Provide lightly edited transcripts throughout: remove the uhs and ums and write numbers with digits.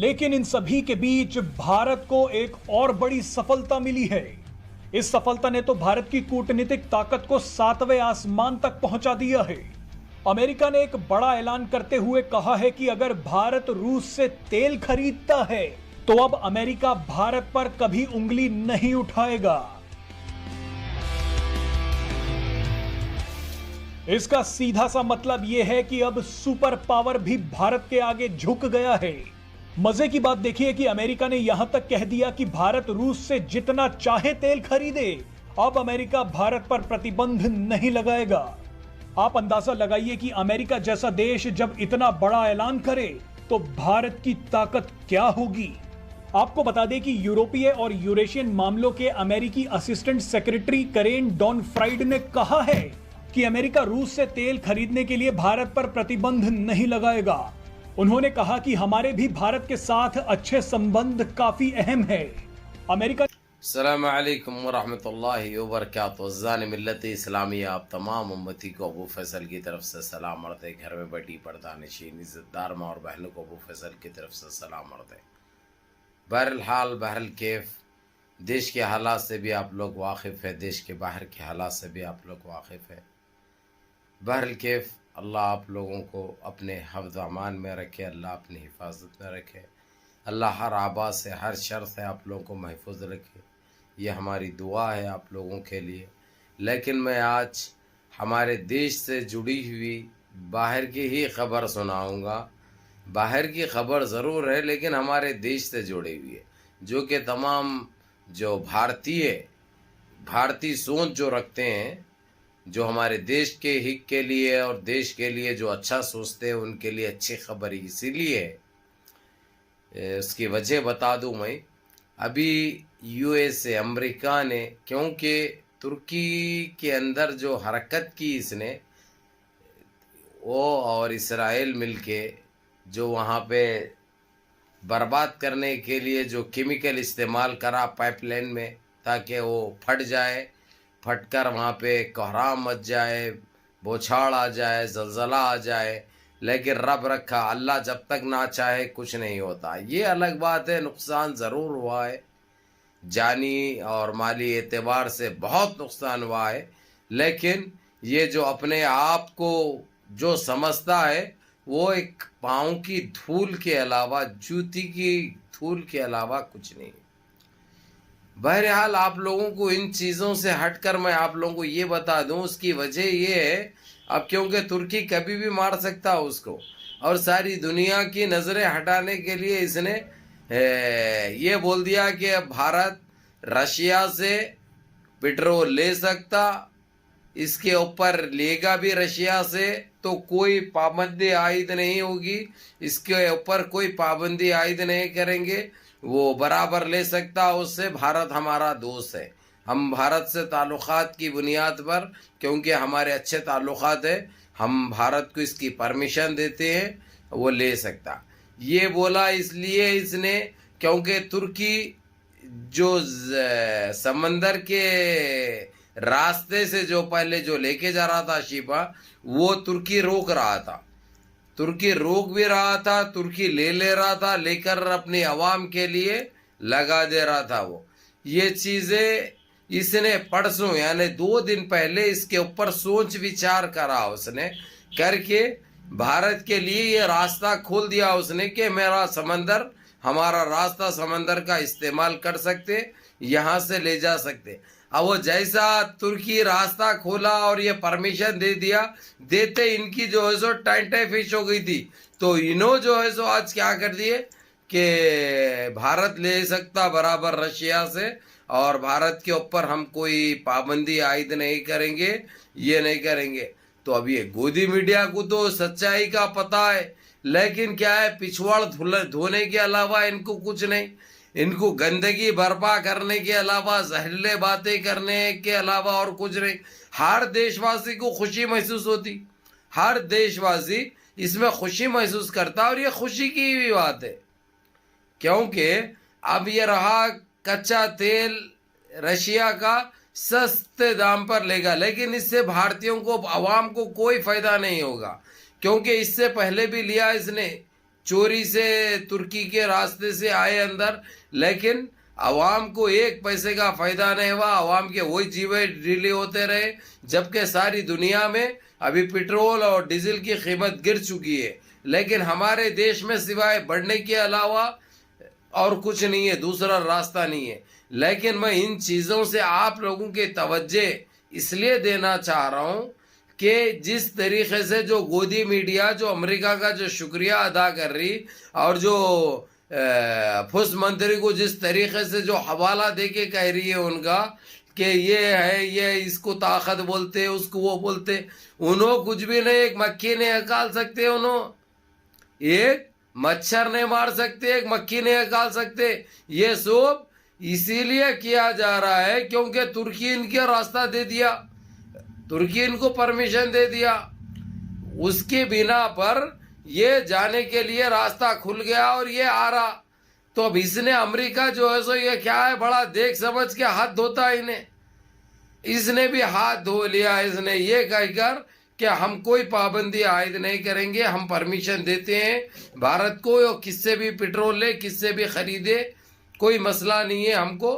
लेकिन इन सभी के बीच भारत को एक और बड़ी सफलता मिली है। इस सफलता ने तो भारत की कूटनीतिक ताकत को 7वें आसमान तक पहुंचा दिया है। अमेरिका ने एक बड़ा ऐलान करते हुए कहा है कि अगर भारत रूस से तेल खरीदता है तो अब अमेरिका भारत पर कभी उंगली नहीं उठाएगा। इसका सीधा सा मतलब यह है कि अब सुपर पावर भी भारत के आगे झुक गया है। मजे की बात देखिए कि अमेरिका ने यहां तक कह दिया कि भारत रूस से जितना चाहे तेल खरीदे, अब अमेरिका भारत पर प्रतिबंध नहीं लगाएगा। आप अंदाजा लगाइए कि अमेरिका जैसा देश जब इतना बड़ा ऐलान करे तो भारत की ताकत क्या होगी। आपको बता दें कि यूरोपीय और यूरेशियन मामलों के अमेरिकी असिस्टेंट सेक्रेटरी करेन डॉन फ्राइड ने कहा है कि अमेरिका रूस से तेल खरीदने के लिए भारत पर प्रतिबंध नहीं लगाएगा। उन्होंने कहा कि हमारे भी भारत के साथ अच्छे संबंध काफी अहम है। अमेरिका अस्सलाम वालेकुम वरहमतुल्लाहि वबरकातुहू। अज़ान मिल्लत इस्लामी आप तमाम उम्मती को अबू फैसल की तरफ से सलाम अर्ज़ है। घर में बैठी पर्दा नशीन इज़्ज़तदार माँ और बहनों को अबू फैसल की तरफ से सलाम अर्ज़ है। बहरहाल बहरल कैफ देश के हालात से भी आप लोग वाकिफ़ है, देश के बाहर के हालात से भी आप लोग वाकिफ़ है। बहरल कैफ अल्लाह आप लोगों को अपने हफ्ज़ अमान में रखे, अल्लाह अपनी हिफाजत में रखे, अल्लाह हर आबाद से हर शर से आप लोगों को महफूज रखे। ये हमारी दुआ है आप लोगों के लिए। लेकिन मैं आज हमारे देश से जुड़ी हुई बाहर की ही खबर सुनाऊंगा। बाहर की खबर ज़रूर है लेकिन हमारे देश से जुड़ी हुई है, जो कि तमाम जो भारतीय सोच जो रखते हैं, जो हमारे देश के हित के लिए और देश के लिए जो अच्छा सोचते हैं, उनके लिए अच्छी खबर इसीलिए है। उसकी वजह बता दूं मैं। अभी यूएसए अमेरिका ने, क्योंकि तुर्की के अंदर जो हरकत की इसने, वो और इसराइल मिलके जो वहाँ पे बर्बाद करने के लिए जो केमिकल इस्तेमाल करा पाइपलाइन में, ताकि वो फट जाए, फटकर वहाँ पे कोहराम मच जाए, बौछार आ जाए, जलजला आ जाए। लेकिन रब रखा, अल्लाह जब तक ना चाहे कुछ नहीं होता। ये अलग बात है, नुकसान ज़रूर हुआ है, जानी और माली एतबार से बहुत नुकसान हुआ है। लेकिन ये जो अपने आप को जो समझता है, वो एक पाँव की धूल के अलावा, जूती की धूल के अलावा कुछ नहीं। बहरहाल आप लोगों को इन चीज़ों से हटकर मैं आप लोगों को ये बता दूं, उसकी वजह ये है, अब क्योंकि तुर्की कभी भी मार सकता है उसको, और सारी दुनिया की नज़रें हटाने के लिए इसने ये बोल दिया कि भारत रशिया से पेट्रोल ले सकता, इसके ऊपर लेगा भी रशिया से, तो कोई पाबंदी आयद नहीं होगी, इसके ऊपर कोई पाबंदी आयद नहीं करेंगे, वो बराबर ले सकता। उससे भारत हमारा दोस्त है, हम भारत से ताल्लुक़ात की बुनियाद पर, क्योंकि हमारे अच्छे ताल्लुक़ात है, हम भारत को इसकी परमिशन देते हैं, वो ले सकता। ये बोला इसलिए इसने, क्योंकि तुर्की जो समंदर के रास्ते से जो पहले जो लेके जा रहा था शिपा, वो तुर्की रोक रहा था, तुर्की रोक भी रहा था, तुर्की ले रहा था, लेकर अपनी आवाम के लिए लगा दे रहा था वो। ये चीज़ें इसने परसों यानी 2 दिन पहले इसके ऊपर सोच विचार करा उसने, करके भारत के लिए ये रास्ता खोल दिया उसने कि मेरा समंदर, हमारा रास्ता समंदर का इस्तेमाल कर सकते, यहाँ से ले जा सकते। अब वो जैसा तुर्की रास्ता खोला और ये परमिशन दे दिया, देते इनकी जो है सो टाइटे फिश हो गई थी। तो इन्हों जो है सो आज क्या कर दिए कि भारत ले सकता बराबर रशिया से, और भारत के ऊपर हम कोई पाबंदी आयद नहीं करेंगे, ये नहीं करेंगे। तो अब ये गोदी मीडिया को तो सच्चाई का पता है, लेकिन क्या है, पिछवाड़ धोने के अलावा इनको कुछ नहीं, इनको गंदगी बर्पा करने के अलावा, जहरीले बातें करने के अलावा और कुछ नहीं। हर देशवासी को खुशी महसूस होती, हर देशवासी इसमें खुशी महसूस करता, और ये खुशी की भी बात है, क्योंकि अब ये रहा कच्चा तेल रशिया का सस्ते दाम पर लेगा, लेकिन इससे भारतीयों को, आवाम को कोई फायदा नहीं होगा, क्योंकि इससे पहले भी लिया इसने चोरी से तुर्की के रास्ते से आए अंदर, लेकिन अवाम को एक पैसे का फायदा नहीं हुआ। अवाम के वही जीवे ढीले होते रहे, जबकि सारी दुनिया में अभी पेट्रोल और डीजल की कीमत गिर चुकी है, लेकिन हमारे देश में सिवाय बढ़ने के अलावा और कुछ नहीं है, दूसरा रास्ता नहीं है। लेकिन मैं इन चीज़ों से आप लोगों के तवज्जे इसलिए देना चाह रहा हूँ कि जिस तरीके से जो गोदी मीडिया जो अमेरिका का जो शुक्रिया अदा कर रही, और जो फुस मंत्री को जिस तरीके से जो हवाला दे के कह रही है उनका कि ये है, ये इसको ताकत बोलते, उसको वो बोलते, उन्हों कुछ भी नहीं, एक मक्खी नहीं निकाल सकते, उन्हों एक मच्छर नहीं मार सकते, एक मक्खी नहीं निकाल सकते। ये सब इसीलिए किया जा रहा है क्योंकि तुर्की इनके रास्ता दे दिया, तुर्की इनको परमिशन दे दिया, उसके बिना पर ये जाने के लिए रास्ता खुल गया और ये आ रहा। तो अब इसने अमेरिका जो है सो ये क्या है, बड़ा देख समझ के हाथ धोता है इन्हें, इसने भी हाथ धो लिया। इसने ये कहकर कि हम कोई पाबंदी आयद नहीं करेंगे, हम परमिशन देते हैं भारत को, किससे भी पेट्रोल ले, किससे भी खरीदे, कोई मसला नहीं है हमको।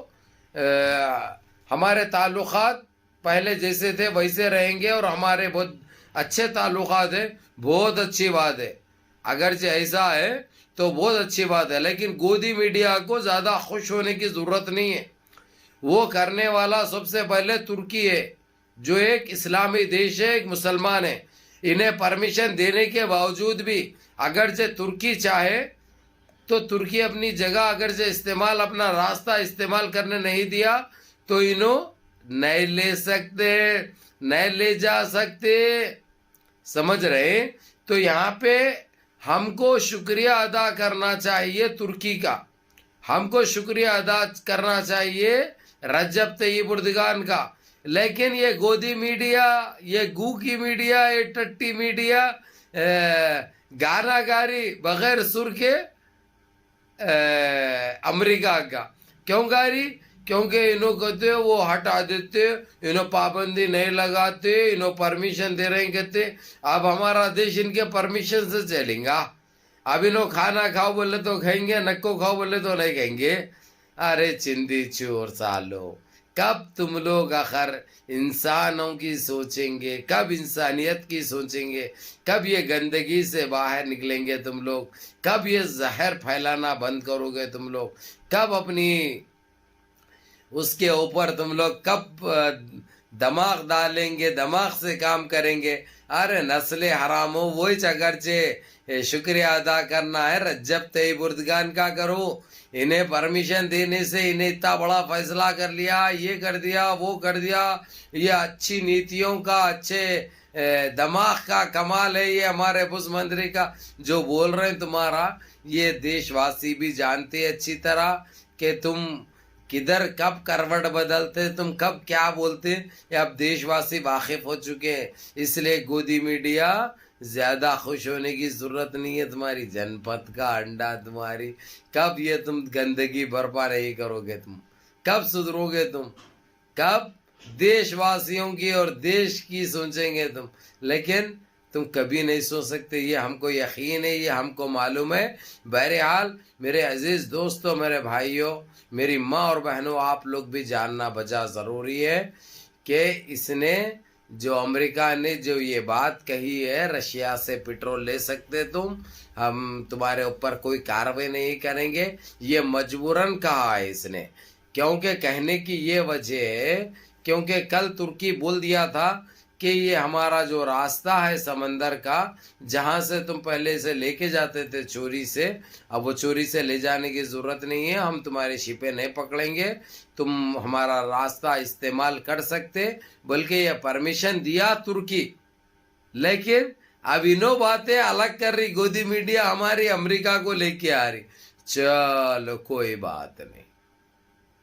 हमारे ताल्लुकात पहले जैसे थे वैसे रहेंगे और हमारे बहुत अच्छे ताल्लुकात है, बहुत अच्छी बात है। अगरचे ऐसा है तो बहुत अच्छी बात है, लेकिन गोदी मीडिया को ज़्यादा खुश होने की ज़रूरत नहीं है। वो करने वाला सबसे पहले तुर्की है, जो एक इस्लामी देश है, एक मुसलमान है। इन्हें परमिशन देने के बावजूद भी अगरचे तुर्की चाहे तो तुर्की अपनी जगह अगरचे इस्तेमाल, अपना रास्ता इस्तेमाल करने नहीं दिया तो इन्हों नहीं ले सकते, नहीं ले जा सकते, समझ रहे। तो यहाँ पे हमको शुक्रिया अदा करना चाहिए तुर्की का, हमको शुक्रिया अदा करना चाहिए रजब तय्यिप एर्दोगान का। लेकिन ये गोदी मीडिया, ये गू की मीडिया, ये टट्टी मीडिया गाना गारी बगैर सुर के अमेरिका का क्यों गारी, क्योंकि इन्हों कहते वो हटा देते, इन्हों पाबंदी नहीं लगाते, इन्हों परमिशन दे रहे कहते। अब हमारा देश इनके परमिशन से चलेगा। अब इन्हों खाना खाओ बोले तो खाएंगे, नक्को खाओ बोले तो नहीं खाएंगे। अरे चिंदी चोर सालो, कब तुम लोग आखिर इंसानों की सोचेंगे, कब इंसानियत की सोचेंगे, कब ये गंदगी से बाहर निकलेंगे तुम लोग, कब ये जहर फैलाना बंद करोगे तुम लोग, कब अपनी उसके ऊपर तुम लोग कब दिमाग डालेंगे, दिमाग से काम करेंगे। अरे नस्ले हराम हो, वही अगरचे शुक्रिया अदा करना है रजब तय्यिप एर्दोगान का करो। इन्हें परमिशन देने से इन्हें इतना बड़ा फैसला कर लिया, ये कर दिया, वो कर दिया। ये अच्छी नीतियों का, अच्छे दिमाग का कमाल है ये हमारे पुष्प मंत्री का। जो बोल रहे हैं तुम्हारा, ये देशवासी भी जानते हैं अच्छी तरह कि तुम किधर कब करवट बदलते, तुम कब क्या बोलते, ये अब देशवासी वाकिफ हो चुके हैं। इसलिए गोदी मीडिया ज्यादा खुश होने की जरूरत नहीं है। तुम्हारी जनपद का अंडा तुम्हारी, कब ये तुम गंदगी बर्पा नहीं करोगे, तुम कब सुधरोगे, तुम कब देशवासियों की और देश की सोचेंगे तुम। लेकिन तुम कभी नहीं सोच सकते, ये हमको यकीन है, ये हमको मालूम है। बहरहाल मेरे अजीज दोस्तों, मेरे भाइयों, मेरी माँ और बहनों, आप लोग भी जानना बजा ज़रूरी है कि इसने जो अमेरिका ने जो ये बात कही है, रशिया से पेट्रोल ले सकते तुम, हम तुम्हारे ऊपर कोई कार्रवाई नहीं करेंगे, ये मजबूरन कहा है इसने। क्योंकि कहने की ये वजह है क्योंकि कल तुर्की बोल दिया था कि ये हमारा जो रास्ता है समंदर का, जहाँ से तुम पहले से लेके जाते थे चोरी से, अब वो चोरी से ले जाने की ज़रूरत नहीं है, हम तुम्हारी शिपें नहीं पकड़ेंगे, तुम हमारा रास्ता इस्तेमाल कर सकते, बल्कि ये परमिशन दिया तुर्की। लेकिन अब इन्हों बातें अलग कर रही गोदी मीडिया, हमारी अमेरिका को लेके आ रही। चलो कोई बात नहीं,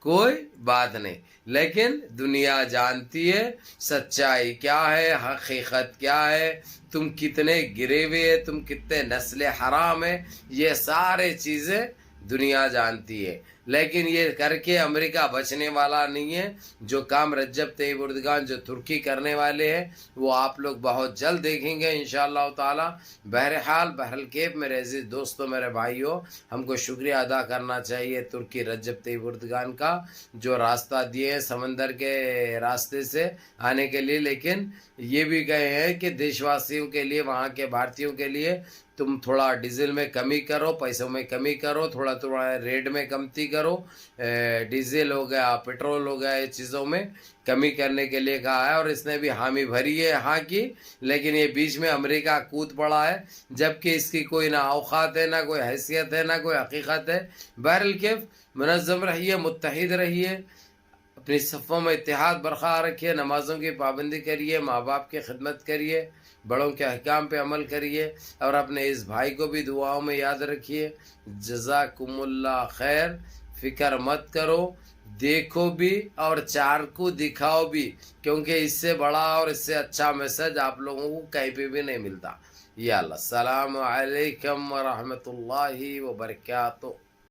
कोई बात नहीं। लेकिन दुनिया जानती है सच्चाई क्या है, हकीकत क्या है, तुम कितने गिरे हुए है, तुम कितने नस्ले हराम है, ये सारे चीज़ें दुनिया जानती है। लेकिन ये करके अमेरिका बचने वाला नहीं है। जो काम रज्जब तैयब एर्दोगान जो तुर्की करने वाले हैं वो आप लोग बहुत जल्द देखेंगे इंशाअल्लाह ताला। बहरहाल बहरकेफ मेरे अजीज दोस्तों, मेरे भाइयों, हमको शुक्रिया अदा करना चाहिए तुर्की रज्जब तैयब एर्दोगान का, जो रास्ता दिए हैं समंदर के रास्ते से आने के लिए। लेकिन ये भी कहे हैं कि देशवासियों के लिए, वहाँ के भारतीयों के लिए तुम थोड़ा डीजल में कमी करो, पैसों में कमी करो, थोड़ा थोड़ा रेट में कमती करो, डीजल हो गया, पेट्रोल हो गया, ये चीज़ों में कमी करने के लिए कहा है। और इसने भी हामी भरी है हाँ की, लेकिन ये बीच में अमेरिका कूद पड़ा है, जबकि इसकी कोई ना औकात है, ना कोई हैसियत है, ना कोई हकीकत है। बहरहाल कैफ मुनज़्ज़म रहिए, मुत्तहिद रहिए, अपनी सफ़ों में इत्तेहाद बरकरार रखिए, नमाज़ों की पाबंदी करिए, माँ बाप की खिदमत करिए, बड़ों के अहकाम पे अमल करिए, और अपने इस भाई को भी दुआओं में याद रखिए। जज़ाकुमुल्लाह खैर। फ़िक्र मत करो, देखो भी और चार को दिखाओ भी, क्योंकि इससे बड़ा और इससे अच्छा मैसेज आप लोगों को कहीं पे भी नहीं मिलता। या अल्लाह, अस्सलामु अलैकुम व रहमतुल्लाहि व बरकातुहू।